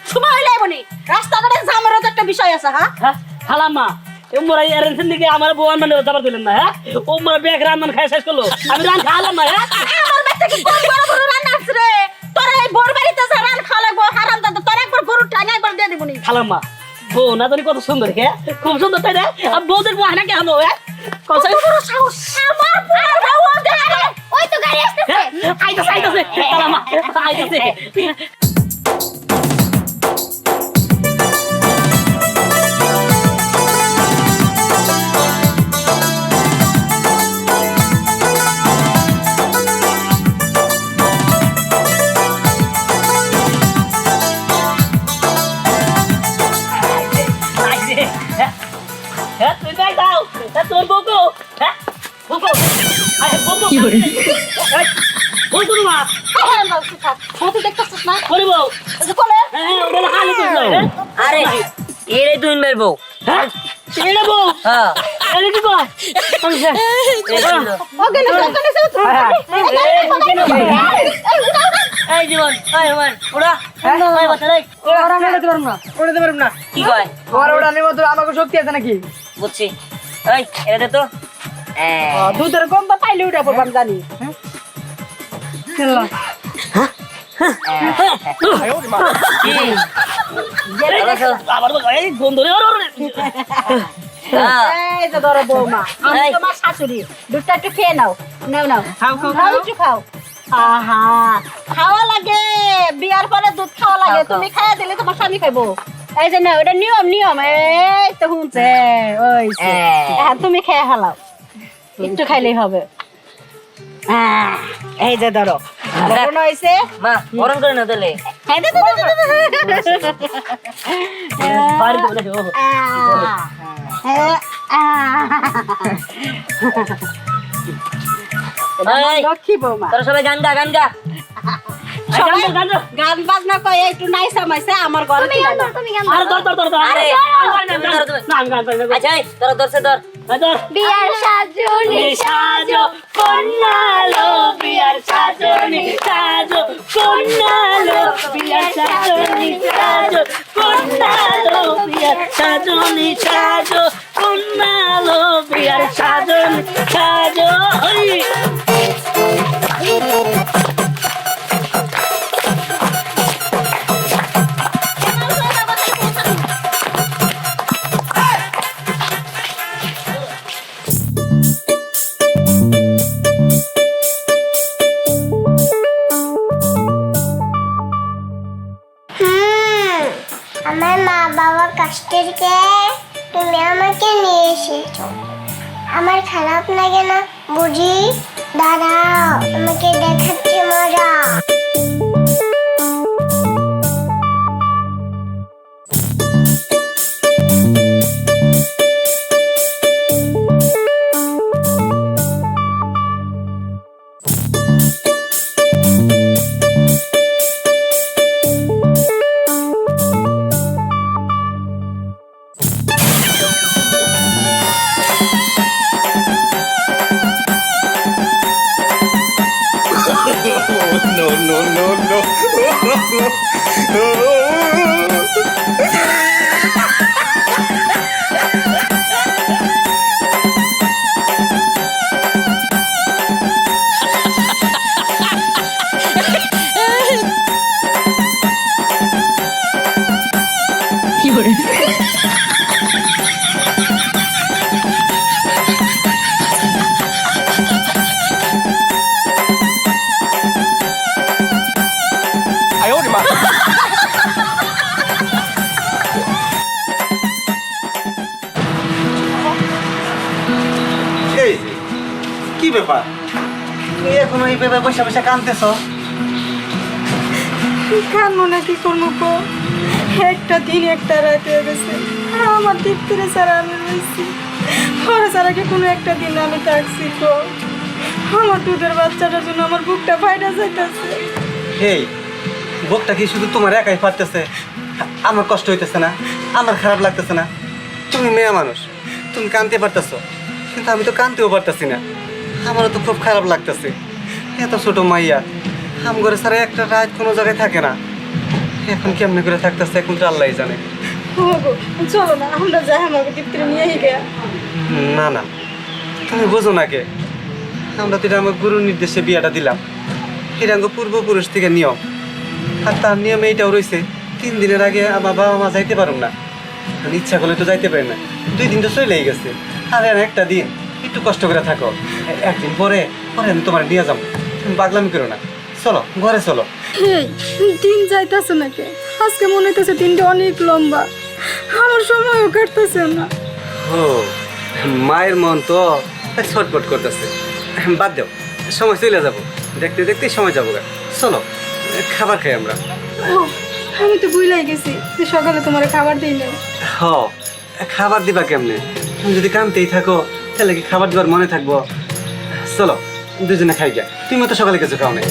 সময় হইলে বনি রাস্তাঘাটে জামেরও তো একটা বিষয় আছে হ্যাঁ হ্যাঁ খালাম্মা ওমরা ইয়ারেন দিকে আমার বউন মানে যাবার দিলেন না হ্যাঁ ওমরা বেগ রান্না খাই শেষ করলো আমি রান খালাম না হ্যাঁ আমার বাচ্চা কি কোন বড় বড় রান্না আছে রে তোরা এই বোর বাড়িতে যা রান খাওয়াবো হারাম দাদা তোরা একবার গরু টাঙা একবার দিয়ে দিবনি খালাম্মা বউ না জানি কত সুন্দর হ্যাঁ খুব সুন্দর তাই না আর বউদের বউ না কেন হ্যাঁ কথা বড় সাহস আমার পুরো রাও দে ওই তো গাড়ি আসতেছে আইতাছে খালাম্মা আইতাছে তুই দেখ দাও তোর বউকো হ্যাঁ বউকো আরে বউকো কি করে বল তুমি মা হ্যাঁ বাবু থাক তুই দেখতেছিস না বলি বউ এই যে কোলে হ্যাঁ ওটা হালে তো আরে এরে দুই মেরবো হ্যাঁ ছেড়ে বউ হ্যাঁ আরে কি কয় ওকে না ওকে না এই জীবন এই জীবন ওরা ওই বাচ্চা রে ওরা উড়াতে পারবো না উড়াতে পারবো না কি কয় ওরা উড়ানোর মতো আমাকে শক্তি আছে নাকি বুঝছি এই এরে দে তো দুধের গন্ধ পাইলে উঠে পড়বাম জানি চল আবার তো এই গন্ধ রে এই যে ধরো বৌমা আমি এই। তোমার শাশুড়ি দুধটা একটু খেয়ে নাও নাও নাও খাও, খাও, খাও খাও। একটু খাও আহা খাওয়া লাগে বিয়ার পরে দুধ খাওয়া লাগে খাও, খাও। তুমি খাইয়া দিলে তোমার স্বামী খাইবো এই যে না ওটা নিয়ম নিয়ম এই তো শুনছে ওই তুমি খেয়ে হালাও একটু খাইলেই হবে এই যে ধরো বড় হইছে মা গরম করে না দিলে খাই দে বাড়ি তো দেখো এই লক্ষ্মী বৌমা তোরা সবাই গান গা গান গা সবাই গান বাজনা কয় একটু নাইসা মাইসা আমার ঘরে তুমি গান আরে ধর আরে না আমি গান পাই না আচ্ছা এই তোরা ধরছে ধর ধর বিয়ার সাজুনি সাজো কন্যালো বিয়ার সাজনি সাজো কন্যালো বিয়ার সাজনি সাজো কন্যালো বিয়ার সাজনি সাজো কন্যালো বিয়ার সাজনি সাজো ওই আমার মা বাবা কষ্টের কে তুমি আমাকে নিয়ে এসেছো আমার খারাপ লাগে না বুঝি দাঁড়াও আমাকে দেখাচ্ছি মজা no, no, no, no. এই যে, কি ব্যাপার তুমি এখনো এই ব্যাপারে বসে বসে কাঁদতেছ কান্নো নাকি করবো কো একটা দিন একটা রাত হয়ে গেছে আমার দীপ্তিরে ছাড়া আমি রয়েছি ওরা ছাড়া কি কোনো একটা দিন আমি থাকছি কো আমার দুধের বাচ্চাটার জন্য আমার বুকটা ফাইটা যাইতেছে এই বুকটা কি শুধু তোমার একাই ফাটতেছে আমার কষ্ট হইতেছে না আমার খারাপ লাগতেছে না তুমি মেয়ে মানুষ তুমি কাঁদতে পারতেছো কিন্তু আমি তো কাঁদতেও পারতেছি না আমারও তো খুব খারাপ লাগতেছে এত ছোট মাইয়া আম ঘরে ছাড়া একটা রাত কোনো জায়গায় থাকে না এখন কেমনে করে থাকতেছে এখন তো আল্লাহই জানে। ওগো চলো না আমরা যাই আমাকে দীপ্তিরে নিয়ে গিয়া। না না, তুমি বোঝো না কে, আমরা তো এটা আমার গুরুর নির্দেশে বিয়াটা দিলাম। এটা আমার পূর্বপুরুষ থেকে নিয়ম, আর তার নিয়মে এইটাও রয়েছে 3 দিনের আগে আমার বাবা মা যাইতে পারুম না। আমি ইচ্ছা করলে তো যাইতে পারি না, 2 দিন তো চলেই গেছে। আর একটা দিন একটু কষ্ট করে থাকো, একদিন পরে পরে আমি তোমার নিয়ে যাবো। তুমি পাগলামি করো না, চলো ঘরে চলো। এই দিন যাইতেছে নাকি? আজকে মনে হইতেছে দিনটা অনেক লম্বা, আমার সময়ও কাটতেছে না। ও মায়ের মন তো ছটপট করতেছে। বাদ দাও, সময় চলে যাবো, দেখতে দেখতে সময় যাবো। চলো খাবার খাই আমরা। ও আমি তো ভুলাই গেছি যে সকালে তোমার খাবার দিই না। হ, খাবার দিবা কেমনে? তুমি যদি কামতেই থাকো তাহলে কি খাবার দিবার মনে থাকবো? চলো দুজনে খাই গা, তুমি তো সকালে কিছু খাও নাই।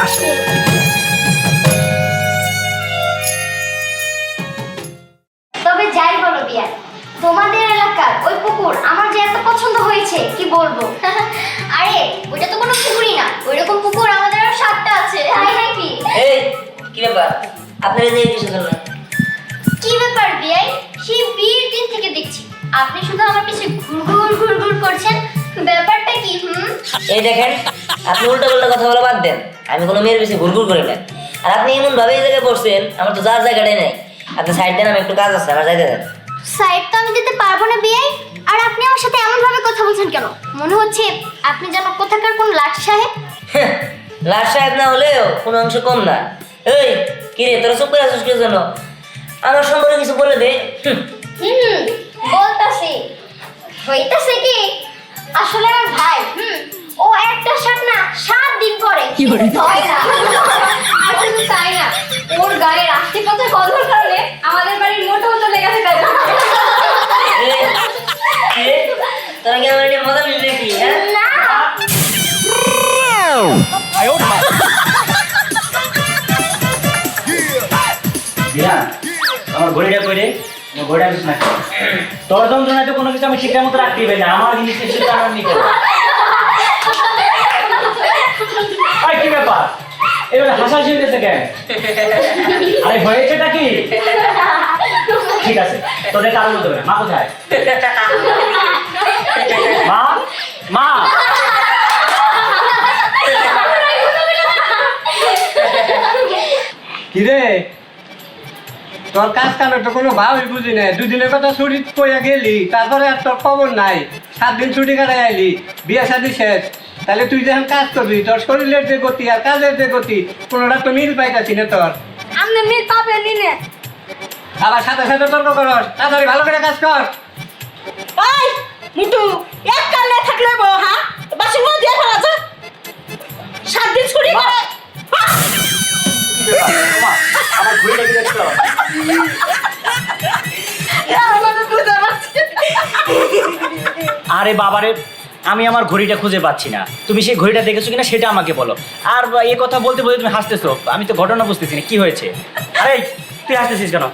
আসো। তবে যাই বলো বিয়ার, তোমাদের এলাকার ওই পুকুর আমার যে এত পছন্দ হয়েছে কি বলবো। আরে ওইটা তো কোনো পুকুরই না, ওইরকম পুকুর আমাদের আর 7টা আছে। তাই নাকি? এই কি ব্যাপার আপনারা যে কিছু করলেন? কি ব্যাপার বিয়াই, সেই বিয়ের দিন থেকে দেখছি আপনি শুধু আমার পিছে ঘুরঘুর ঘুরঘুর করছেন, ব্যাপারটা কি? এই দেখেন, আপনি উল্টো পাল্টা কথা বলা বাদ দেন। আমি কোনো মেয়ের বেশি ঘুরঘুর করি না। আর আপনি এমন ভাবে এই জায়গায় বসছেন, আমার তো যার জায়গাটাই নাই। আপনি সাইড দেন, আমি একটু কাজ আছে, আমার যাইতে দেন। সাইড তো আমি দিতে পারবো না বিয়াই। আর আপনি আমার সাথে এমন ভাবে কথা বলছেন কেন? মনে হচ্ছে আপনি যেন কোথাকার কোন লাট সাহেব। লাট সাহেব না হলেও কোনো অংশ কম না। এই কি রে, তোরা চুপ করে আছিস কি জন্য? আমার সম্পর্কে কিছু বলে দে। বলতাছি হইতাছে কি, আসলে আমার ভাই ও একটা শার্ট না 7 দিন পরে হয় না। আর শুধু তাই না, ওর গায়ের আশপাশে গন্ধর কারণে আমাদের বাড়ির মোটেও চলে গেছে। তোরা কি আমার মজা নিস নাকি? হ্যাঁ না বিয়া, আমার ঘড়িটা কইরে, আমার ঘড়িটা কিছু না। তোর যন্ত্রণায় তো কোনো কিছু আমি ঠিকঠাক মতো রাখতেই পারি না, আমার জিনিস সেটা আমার নিতে হবে। আরে কি ব্যাপার, এবার হাসাহাসি হইতেছে কেন? আরে হয়েছেটা কি? ঠিক আছে, তোদের কারণ বলতে হবে। মা কোথায়? মা, মা, কিরে তোর কাজ কাম তো কোনো ভাবই বুঝি না। 2 দিনের কথা ছুটি কইয়া গেলি, তারপরে আর তোর খবর নাই। 7 দিন ছুটি কাটাই আইলি, বিয়ে শাদী শেষ। তাহলে তুই যখন কাজ করবি, তোর শরীরের যে গতি আর কাজের যে গতি কোনোটা তো মিল পাইতাছি না তোর। আপনি মিল পাবেন নি। আবার সাথে সাথে তর্ক করস, তাড়াতাড়ি ভালো করে কাজ কর। এই মিটু, এক কালে থাকলে বউ, হ্যাঁ বাসি মনে দিয়ে ফেলা যা। 7 দিন ছুটি করে আমার ঘড়িটা কি দেখছো? আরে বাবারে, আমি আমার ঘড়িটা খুঁজে পাচ্ছি না। তুমি সেই ঘড়িটা দেখেছো কিনা সেটা আমাকে বলো। আর এই কথা বলতে বলতে তুমি হাসতেছো, আমি তো ঘটনা বুঝতেছি না কি হয়েছে। আরে তুই হাসতেছিস কেন?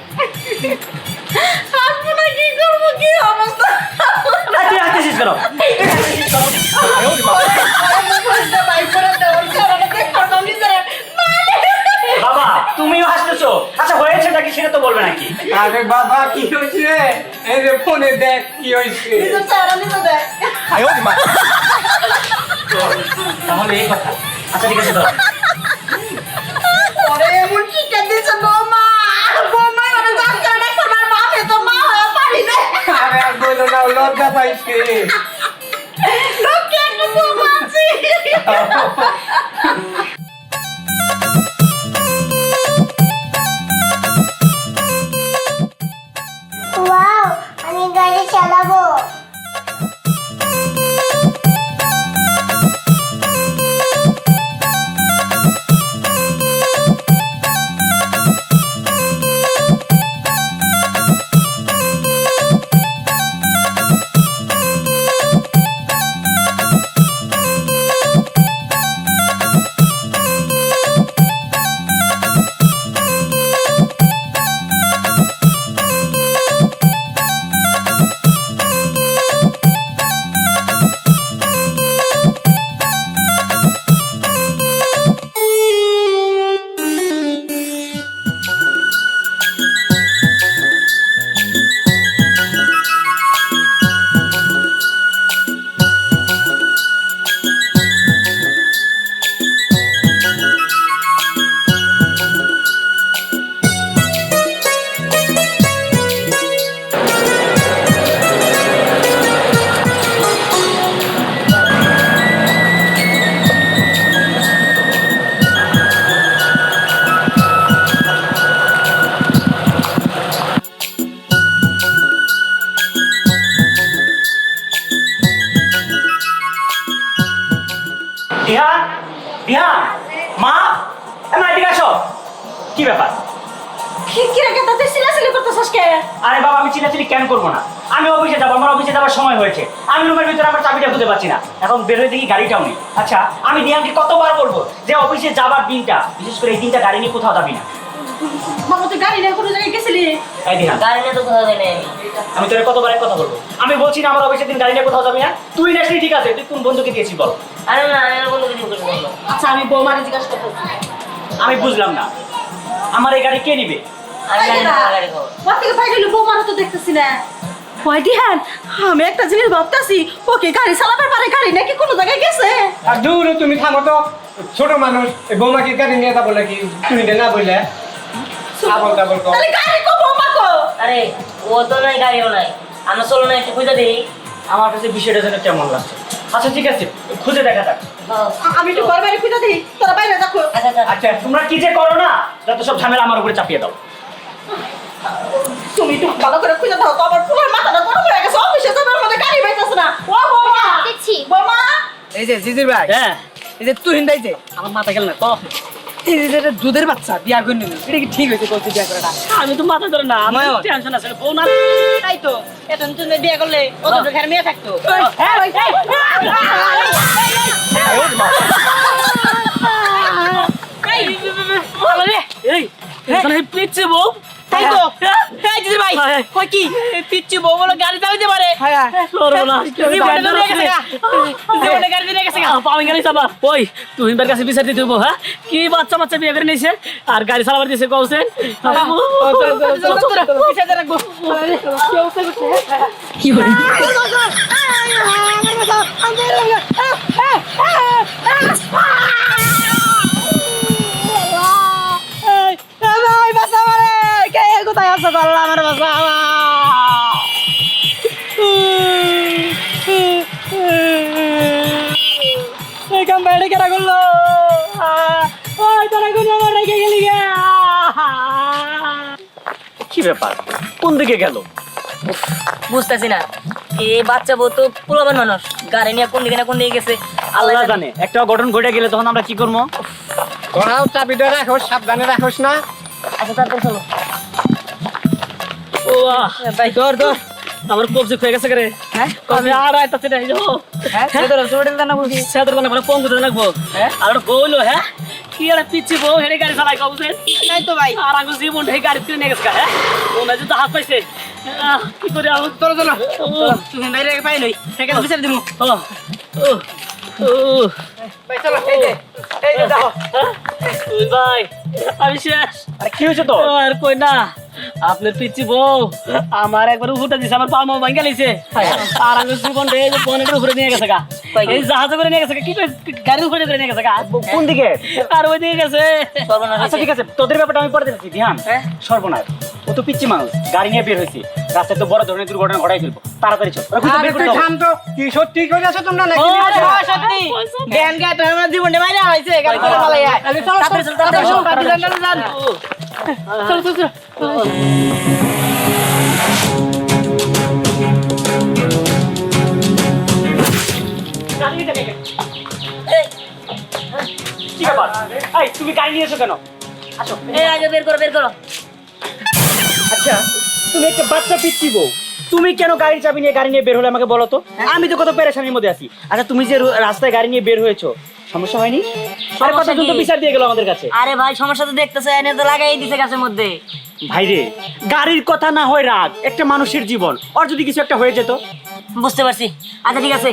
কি করবো, কি অবস্থা? আর তুই হাসতেছিস কেন? বাবা তুমিও হাসতেছো? আচ্ছা হয়েছেটা কি সেটা তো বলবে নাকি? আরে বাবা কি হয়েছে? এই যে ফোনে দেখ কি হয়েছে। তাহলে এই কথা। আচ্ছা ঠিক আছে, ধর। ওরে এমন কি কেঁদেছে বৌমা, বৌমা মানে জানতে না তোমার বাপে তো মা হয়ে পারি না। আরে আর বলো না, লজ্জা পাইছে। লোকে একটু বৌমা আছে। ওয়াও, আমি গাড়ি চালাবো। কি রে কথা তুই সিলাসিলি করতেছস কে? আরে বাবা আমি চিল্লাচিল্লি কেন করবো না? আমি অফিসে যাবো, আমার অফিসে যাওয়ার সময় হয়েছে। আমি রুমের ভিতরে আমার চাবিটা খুঁজে পাচ্ছি না, এখন বের হয়ে দেখি গাড়িটাও নেই। আচ্ছা আমি দিয়ানকে কতবার বলবো যে অফিসে যাবার দিনটা, বিশেষ করে এই দিনটা গাড়ি নিয়ে কোথাও যাবি না। বাবা তুই গাড়ি নিয়ে কোনো জায়গায় গেছিলি? এই দিহান, গাড়ি নিয়ে তো কোথাও যাই নাই আমি। আমি তোর কতবার এক কথা বলবো? আমি বলছি না আমার অফিসের দিন গাড়ি নিয়ে কোথাও যাবি না? তুই নাসলি ঠিক আছে, তুই কোন বন্ধুকে দিয়েছিস বল? আরে না আমি আর বন্ধুকে দিয়ে করে বললাম। আচ্ছা আমি বৌমারে জিজ্ঞাসা করতেছি। আমি বুঝলাম না, আমার এই গাড়ি কে নিবে? আমি জানি না গাড়ি খবর। ওর থেকে পাইলে বৌমারে তো দেখতেছি না। ওই দিহান, আমি একটা জিনিস ভাবতাছি, ওকে গাড়ি চালাবার পারে, গাড়ি নাকি কোনো জায়গায় গেছে? আর দূর তুমি থামো তো, ছোট মানুষ এই বৌমাকে গাড়ি নিয়ে যাবো নাকি? তুমি না বললে আবল তাবল কর। তাহলে গাড়ি কো বৌমা কো? আরে ও তো নাই, গাড়িও নাই। আমরা চলো না একটু খুঁজে দিই। আমার কাছে বিষয়টা যেন কেমন লাগছে। আচ্ছা ঠিক আছে, খুঁজে দেখা যাক। আমি একটু ঘর বাইরে খুঁজে দিই, তোরা বাইরে দেখো। আচ্ছা আচ্ছা আচ্ছা তোমরা কি যে করো না, যত সব ঝামেলা আমার উপরে চাপিয়ে দাও। তুমি একটু ভালো করে খুঁজে দাও তো, আমার পুরো মাথাটা গরম হয়ে গেছে, অফিসে যাবার মধ্যে গাড়ি পাইতেছ না। ও বৌমা, দেখছি বৌমা, এই যে জিজির ভাই, হ্যাঁ এই যে তুই হিন্দাই যে আমার মাথা গেল না তো, এই যে এটা দুধের বাচ্চা বিয়া করে নিল, এটা কি ঠিক হয়েছে কইতে বিয়া করাটা? আমি তো মাথা ধরে না, আমার নয়ন। টেনশন আছে। বউ না তাই তো এখন তুমি বিয়ে করলে কত ঘরে মেয়ে থাকতো। এই এখানে পিচ্ছে বউ। তাই তো এই জিজির ভাই কই কি পিচ্চি বউ বলে গাড়ি চালাতে পারে। সর্বনাশ, জীবনে তো নিয়ে গেছে গা। জীবনে গাড়ি নিয়ে গেছে গা। পাওয়া গেলে চাপা। ওই তুই কাছে বিচার দিতে হবো। হ্যাঁ কি বাচ্চা বাচ্চা বিয়ে করে নিয়েছে আর গাড়ি চালাবার দিয়েছে কৌছেন। পিছাতে রাখবো। ভাই বাসা মারে কে কোথায় আছো আল্লাহ আমার বাসা এই কাম বাইরে কেরা করলো ওই তোরা কোন আমার রেখে গেলি কি ব্যাপার, কোন দিকে গেল? বুঝতেছি না, এই বাচ্চা বউ তো পুরোবান মানুষ, গাড়ি নিয়ে কোন দিকে না কোন দিকে গেছে আল্লাহ জানে। একটা অঘটন ঘটে গেলে তখন আমরা কি করবো? তোরাও চাবিটা রাখোস, সাবধানে রাখোস না। আচ্ছা তাড়াতাড়ি চলো। ও ভাই ধর ধর, আমার কবজি হয়ে গেছে রে। হ্যাঁ আমি আর আইতাছি না। হ্যাঁ সেদর ছোটল দানা বুঝি সেদের মানে মানে পঙ্গু দিতে লাগবো। আর বউলো হ্যাঁ কি আর পিচ্ছি বউ হেঁটে গাড়ি চালাই কবছেন। তাই তো ভাই আর আগে জীবন এই গাড়ি কিনে নিয়ে গেছে। হ্যাঁ ও না যদি হাত পাইছে কি করে আমার চলো চলো তুই বাইরে রেখে পাই নই সেখানে বিচার দিমু ভাই চলো এই যে যাও ভাই আমি শেষ। আরে কি হয়েছে তো? আর কই না, আপনার পিচ্ছি বউ আমার একবার উপরটা দিছে, আমার পা মা ভাঙ্গা লিছে। আর আগে জীবন রে বনের উপরে নিয়ে গেছে গা, এই জাহাজে করে নিয়ে গেছে গা, কি কই গাড়ির উপরে করে নিয়ে গেছে গা। কোন দিকে? আর ওই দিকে গেছে। সর্বনাশ আচ্ছা ঠিক আছে, তোদের ব্যাপারটা আমি পরে দেখছি। ধ্যান, সর্বনাশ, ও তো পিচ্ছি মানুষ, গাড়ি নিয়ে বের হয়েছে, রাস্তায় তো বড় ধরনের দুর্ঘটনা ঘটাই ফেলবো। তাড়াতাড়ি চল, ওরা খুঁজে আরে বের করে তুই দাও। থাম তো, কি সত্যি করে আছো তোমরা নাকি? সত্যি জ্ঞান জ্ঞান আমার জীবনটা মাইরা হইছে গাড়ি করে মালাই আরে চলো, তাড়াতাড়ি চল, তাড়াতাড়ি চল। চলো চলো কি ব্যাপার? এই তুমি গাড়ি নিয়ে এসো কেন? আসো। এই আগে বের করো, বের করো। আচ্ছা তুমি একটা বাচ্চা পিচ্ছি বউ, তুমি কেন গাড়ির চাবি নিয়ে গাড়ি নিয়ে বের হলে আমাকে বলো তো? আমি তো কত পেরেশানির মধ্যে আছি। আচ্ছা তুমি যে রাস্তায় গাড়ি নিয়ে বের হয়েছো, সমস্যা হয়নি? আরে কথা সমস্যা তো কি? বিচার দিয়ে গেল আমাদের কাছে। আরে ভাই সমস্যা তো দেখতেছে, এনে তো লাগাই দিছে গাছের মধ্যে। ভাই রে, গাড়ির কথা না হয় রাগ, একটা মানুষের জীবন, আর যদি কিছু একটা হয়ে যেত। বুঝতে পারছি। আচ্ছা ঠিক আছে,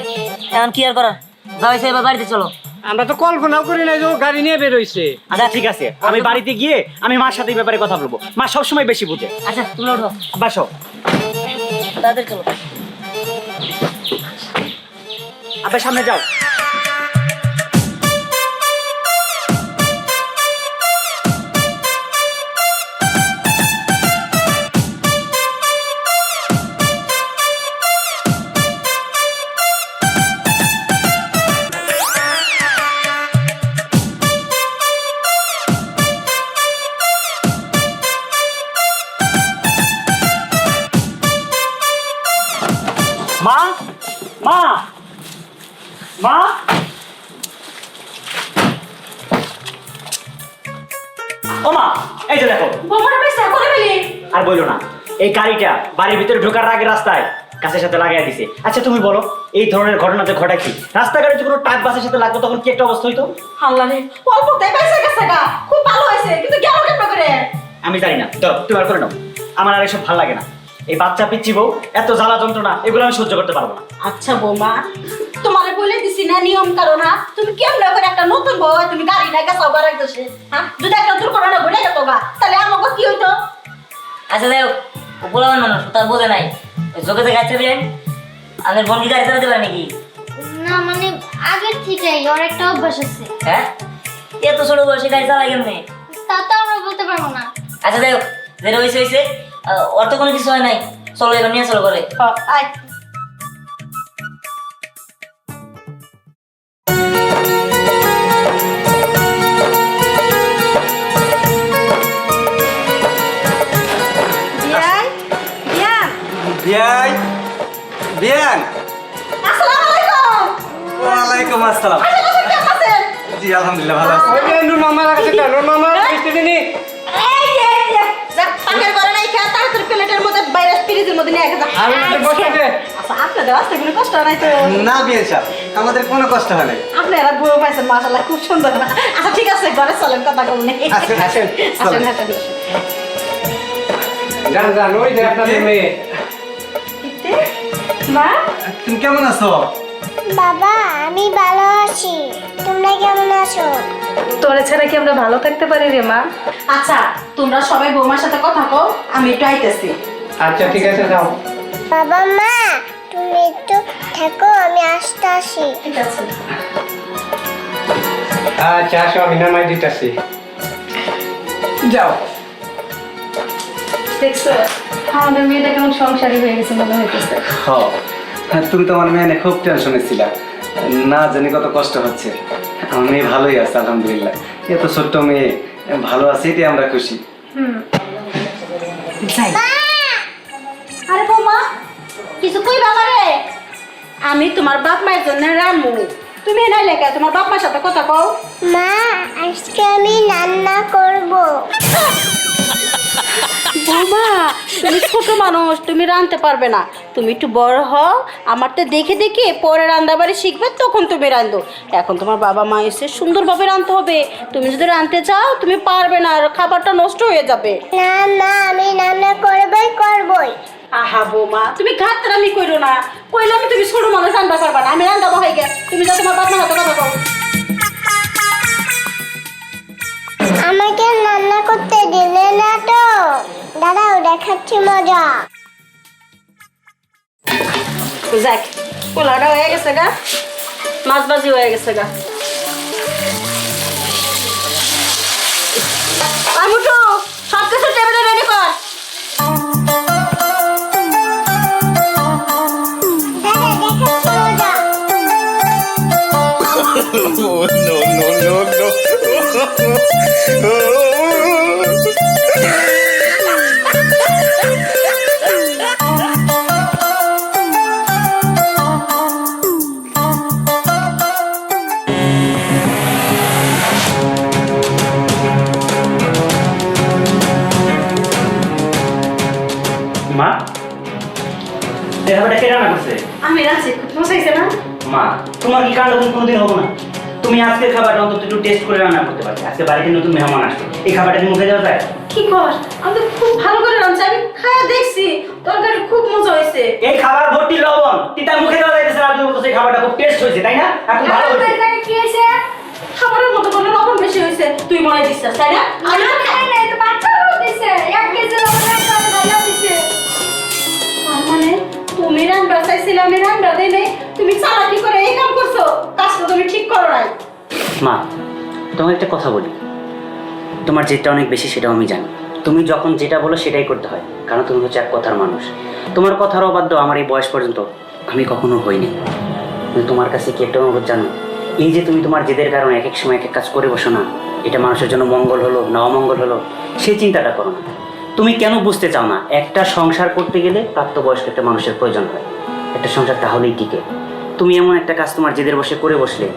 এখন কি আর করার, যাইছে এবার বাড়িতে চলো। আমরা তো কল্পনাও করি না যে ও গাড়ি নিয়ে বের হইছে। আচ্ছা ঠিক আছে, আমি বাড়িতে গিয়ে আমি মার সাথে এই ব্যাপারে কথা বলবো। মা সবসময় বেশি বুঝে। আচ্ছা তুমি ওঠো, বাসো। তাড়াতাড়ি চলো। আবার সামনে যাও। মা মা মা ও মা, এই যে দেখো। বৌমারে পাইছে, করে বললো না, এই গাড়িটা বাড়ির ভিতরে ঢোকার আগে রাস্তায় গাছের সাথে লাগাই দিছে। আচ্ছা তুমি বলো, এই ধরনের ঘটনাতে ঘটা কি? রাস্তাঘাটে যদি কোনো ট্রাক বাসের সাথে লাগতো তখন কি একটা অবস্থা হইতো? আল্লাহ রে, অল্পতেই বেঁচে গেছে গা, খুব ভালো হয়েছে, কিন্তু গেল কেন করে? আমি জানি না, ধরো তুমি আর করে নাও। আমার আর এসব ভালো লাগে না। এই বাচ্চা পিচ্ছি বউ, এত জ্বালা যন্ত্রণা, এগুলো আমি সহ্য করতে পারবো না। আচ্ছা বৌমা, তোমারে বলে দিছি না নিয়ম কারণ, হ্যাঁ? তুমি কেমন করে একটা নতুন বউ তুমি গাড়ি না গেছাও গাড়ি দেশে, হ্যাঁ? যদি একটা দুর্ঘটনা ঘটে যেত গা, তাহলে আমাকে কি হইতো? আচ্ছা যাই হোক, বলবেন মানুষ তার বোঝে নাই, চোখে থেকে গাছ চাপিলেন। আমাদের বোন কি গাড়ি চালাতে পারে নাকি? না মানে আগের থেকেই ওর একটা অভ্যাস আছে। হ্যাঁ, এত ছোট বয়সে গাড়ি চালাই কেমনে? তা তো আমরা বলতে পারবো না। আচ্ছা যাই হোক, যেটা হয়েছে হয়েছে, ওর তো কোনো কিছু হয় নাই। চলো এবার নিয়ে চলো করে। আয় বিয়াই বিয়ান। আসসালামু আলাইকুম। ওয়ালাইকুম আসসালাম। কেমন আছেন? জি আলহামদুলিল্লাহ ভালো আছি। ওই যে নূর মামার কাছে যাও, নূর মামার মিষ্টি নি। এই যে যাক পাকের ঘরে নাই খেয়ে তাড়াতাড়ি প্লেটের মধ্যে বাইরে ফ্রিজের মধ্যে নিয়ে গেছে। আমি তো বসে দে। আচ্ছা আপনাদের আসতে কোনো কষ্ট নাই তো? না বিয়ান সাহেব, আমাদের কোনো কষ্ট হয় নাই। আপনারা বউ পাইছেন মাশাআল্লাহ, খুব সুন্দর। আচ্ছা ঠিক আছে, ঘরে চলেন, কথা কম নেই। আসেন আসেন আসেন চলেন। আসেন। জান জান, ওই যে আপনাদের মেয়ে। কিতে? মা তুমি কেমন আছো? বাবা আমি ভালো আছি, তোমরা কেমন আছো? তোরা ছাড়া কি আমরা ভালো থাকতে পারি রে মা? আচ্ছা তোমরা সবাই বৌমার সাথে কথা কও, আমি একটু আইতেছি। আচ্ছা ঠিক আছে যাও। বাবা মা তুমি একটু থাকো, আমি আসতে আসি। ঠিক আছে। আচ্ছা আসো, আমি নামাই দিতেছি। যাও। দেখছো আমাদের মেয়েটা কেমন সংসারী হয়ে গেছে মনে হইতেছে। হ্যাঁ, তুমি তো আমার মেয়ে নিয়ে খুব টেনশনে ছিলা, না জানি কত কষ্ট হচ্ছে। আমার মেয়ে ভালোই আছে আলহামদুলিল্লাহ। এত ছোট্ট মেয়ে ভালো আছে, এটাই আমরা খুশি। যাই। আরে বৌমা কিছু কইবা আমারে? আমি তোমার বাপ মায়ের জন্য রান্নু, তুমি এনে লেখা তোমার বাপ মায়ের সাথে কথা কও। মা আজকে আমি রান্না করব। বৌমা তুমি ছোট মানুষ, তুমি রাঁধতে পারবে না। তুমি একটু বড় হও, আমার তো দেখে দেখে পরে রান্নাবাড়ি শিখবে, তখন তুমি রাঁধো। এখন তোমার বাবা মা এসে সুন্দরভাবে রাঁধতে হবে। তুমি যদি রাঁধতে চাও তুমি পারবে না, আর খাবারটা নষ্ট হয়ে যাবে। না না আমি রান্না করবই। আহা বৌমা তুমি ঘাটতারামি কইরো না, কইলে আমি তুমি ছোট মানুষ রান্না পারবা না। আমি রান্নাবো হয়ে গেছে, তুমি যা তোমার বাপ মার হাতে কথা কও। আমাকে রান্না করতে দিলে না তো? দাঁড়াও দেখাচ্ছি মজা। যাক পোলাটা হয়ে গেছে গা, মাছ ভাজি হয়ে গেছে গা। আমুটু সব কিছু টেবিলে রেডি কর। দাদা দেখাচ্ছি মজা। মা, এই খাবারটা কে রান্না করছে? আমি রাঁধছি, খুব মজা হয়েছে না? মা, তোমার কি কাণ্ড তুমি কোনোদিন হবো না? তুমি আজকের খাবারটা অন্তত একটু টেস্ট করে রান্না করতে পারবে। আজকে বাড়িতে নতুন মেহমান আসবে, এই খাবারটা কি মুখে দেওয়া যায়? কি কর, আমি তো খুব ভালো করে রাঁধছি, আমি খায়া দেখছি তরকারি খুব মজা হয়েছে। এই খাবার ভর্তি লবণ, তিতা মুখে দেওয়া যাইতেছে না। তুমি বলছো এই খাবারটা খুব টেস্ট হয়েছে, তাই না? এখন ভালো হয়েছে। কি হয়েছে? খাবারের মতো বলে লবণ বেশি হয়েছে, তুই মনে দিচ্ছিস তাই না? আমি তো খাই নাই, তো বাচ্চাও দিছে 1 কেজি লবণ ভালো দিছে। তার মানে তুমি রান্না চাইছিলে, আমি রান্না দেই নাই, তুমি চালাকি করে এই কাম করছো, কাজটা তুমি ঠিক করো নাই। মা, তোমাকে একটা কথা বলি, তোমার যেটা অনেক বেশি সেটাও আমি জানি। তুমি যখন যেটা বলো সেটাই করতে হয়, কারণ তুমি হচ্ছে এক কথার মানুষ। তোমার কথার অবাধ্য আমার এই বয়স পর্যন্ত আমি কখনো হইনি। কিন্তু তোমার কাছে কি একটা অনুরোধ জানো, এই যে তুমি তোমার জেদের কারণে এক এক সময় এক এক কাজ করে বসো না, এটা মানুষের জন্য মঙ্গল হলো না অমঙ্গল হলো সেই চিন্তাটা করো না। তুমি কেন বুঝতে চাও না, একটা সংসার করতে গেলে প্রাপ্তবয়স্ক একটা মানুষের প্রয়োজন হয়, একটা সংসার তাহলেই টিকে। তুমি এমন একটা কাজ তোমার জেদের বসে করে বসলে,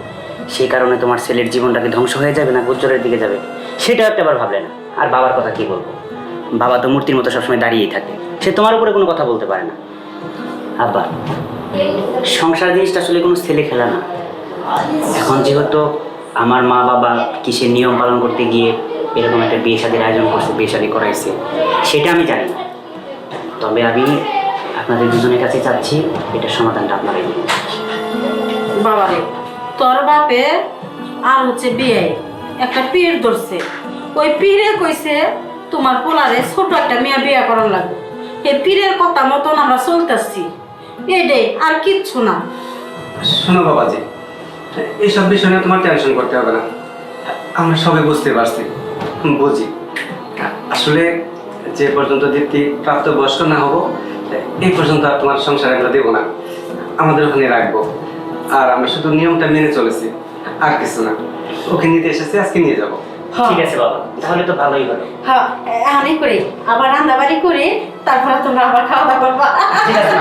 সেই কারণে তোমার ছেলের জীবনটাকে ধ্বংস হয়ে যাবে না উজ্জ্বলের দিকে যাবে, সেটা একটা বার ভাবলে না। আর বাবার কথা কি বলবো, বাবা তো মূর্তির মতো সবসময় দাঁড়িয়েই থাকে, সে তোমার উপরে কোনো কথা বলতে পারে না। আব্বা, সংসার জিনিসটা আসলে কোনো ছেলে খেলা না। এখন যেহেতু আমার মা বাবা কিসের নিয়ম পালন করতে গিয়ে এরকম একটা বিয়ে শাদীর আয়োজন করছে, বিয়ে শাদী করাইছে, সেটা আমি জানি না। তবে আমি আপনাদের দুজনের কাছে চাচ্ছি এটার সমাধানটা আপনারাই দিন। বাবারে, তোর বাপে আর হচ্ছে বিয়ে একটা পীর ধরছে, ওই পীরে কইছে তোমার পোলারে ছোট একটা মেয়ে বিয়ে করার লাগবে। এই পীরের কথা মতন আমরা চলতেছি, এটাই আর কিচ্ছু না। শোনো বাবাজি, এইসব বিষয় নিয়ে তোমার টেনশন করতে হবে না। আমরা সবাই বুঝতে পারছি, বুঝি। আসলে যে পর্যন্ত দীপ্তি প্রাপ্তবয়স্ক না হবো, এই পর্যন্ত আর তোমার সংসারে আমরা দেবো না, আমাদের ওখানে রাখবো। আর আমরা শুধু নিয়মটা মেনে চলেছি, আর কিছু না। ওকে নিতে এসেছি, আজকে নিয়ে যাবো। ঠিক আছে বাবা, তাহলে তো ভালোই হলো। হ্যাঁ, আমি করে আবার রান্না বাড়ি করে তারপরে তোমরা আবার খাওয়া দাওয়া করবা। ঠিক আছে,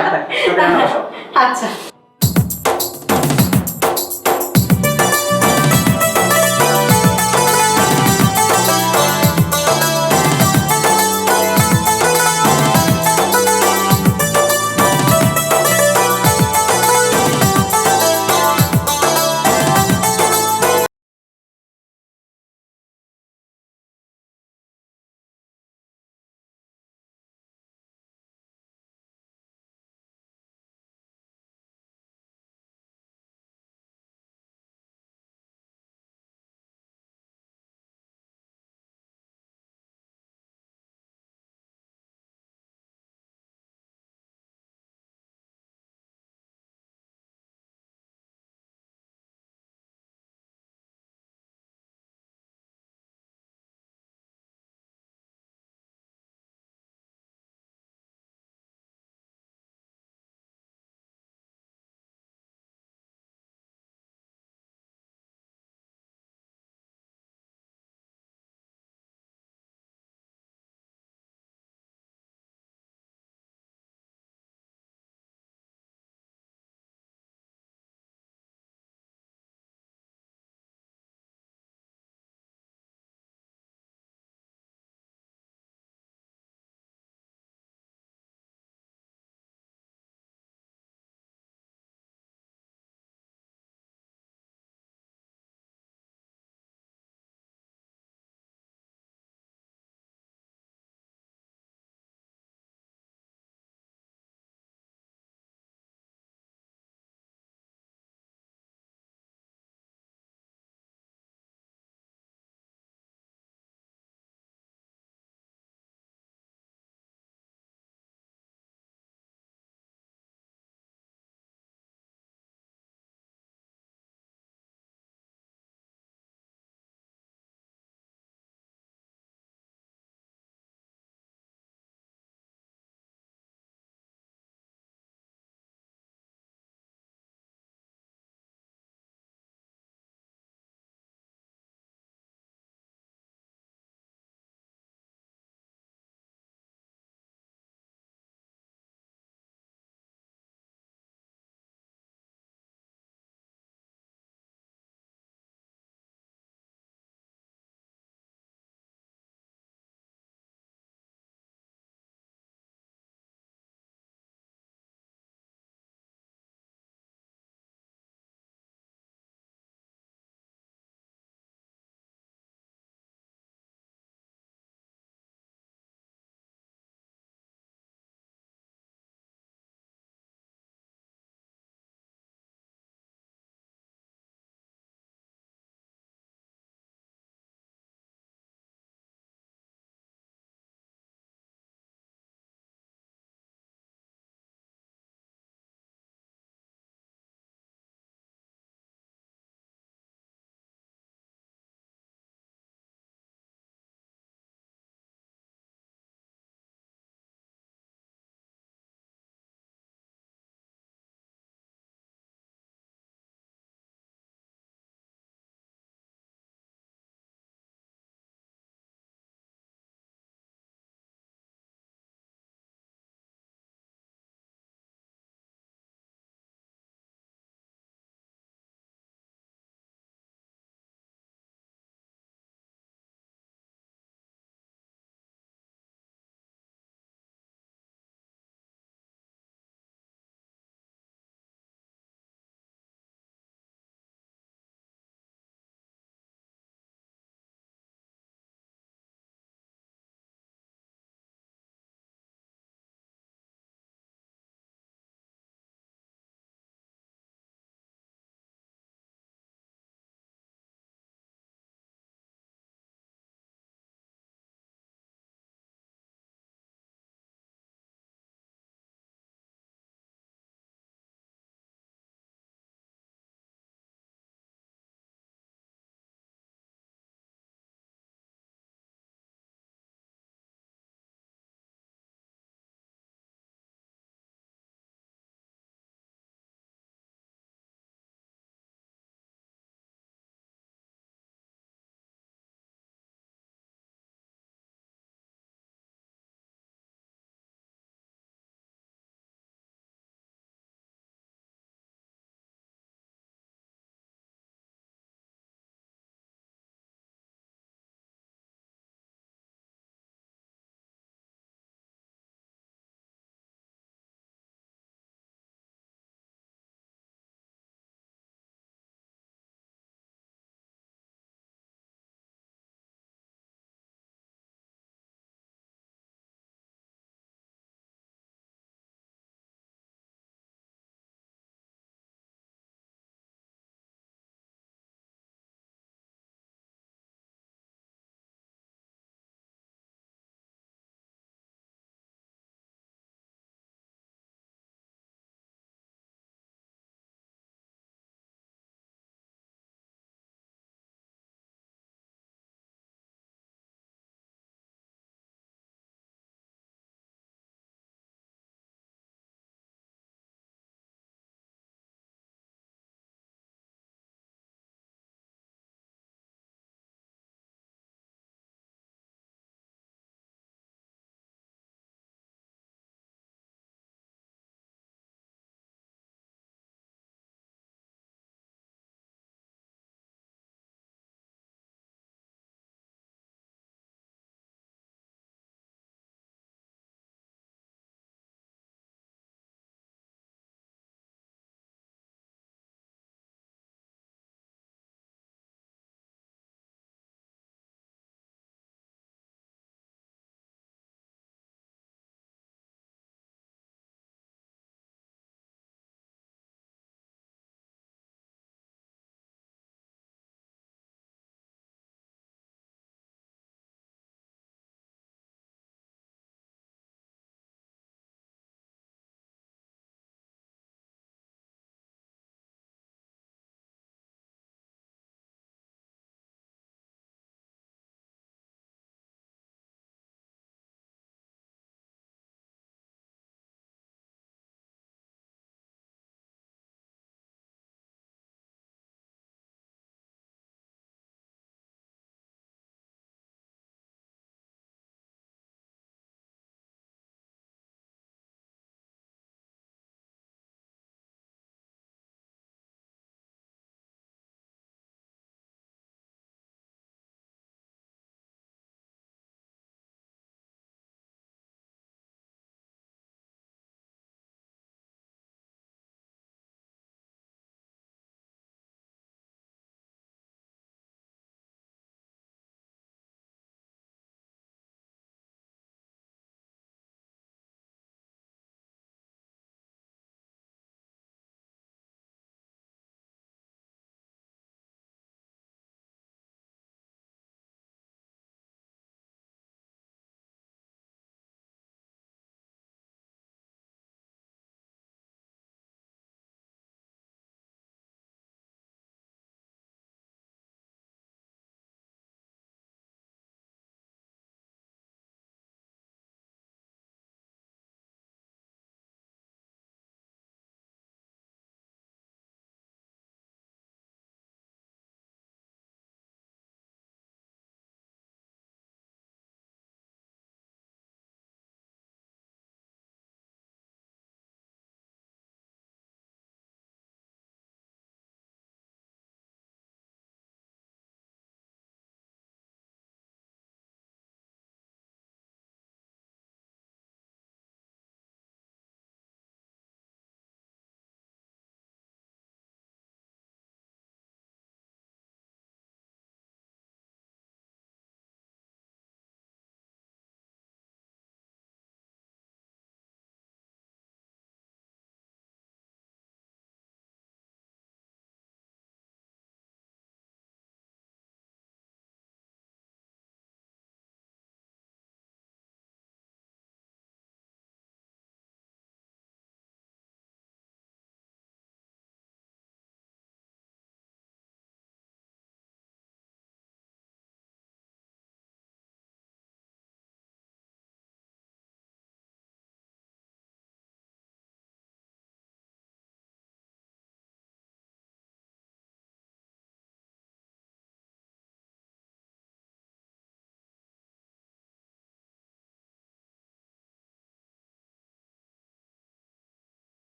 আচ্ছা।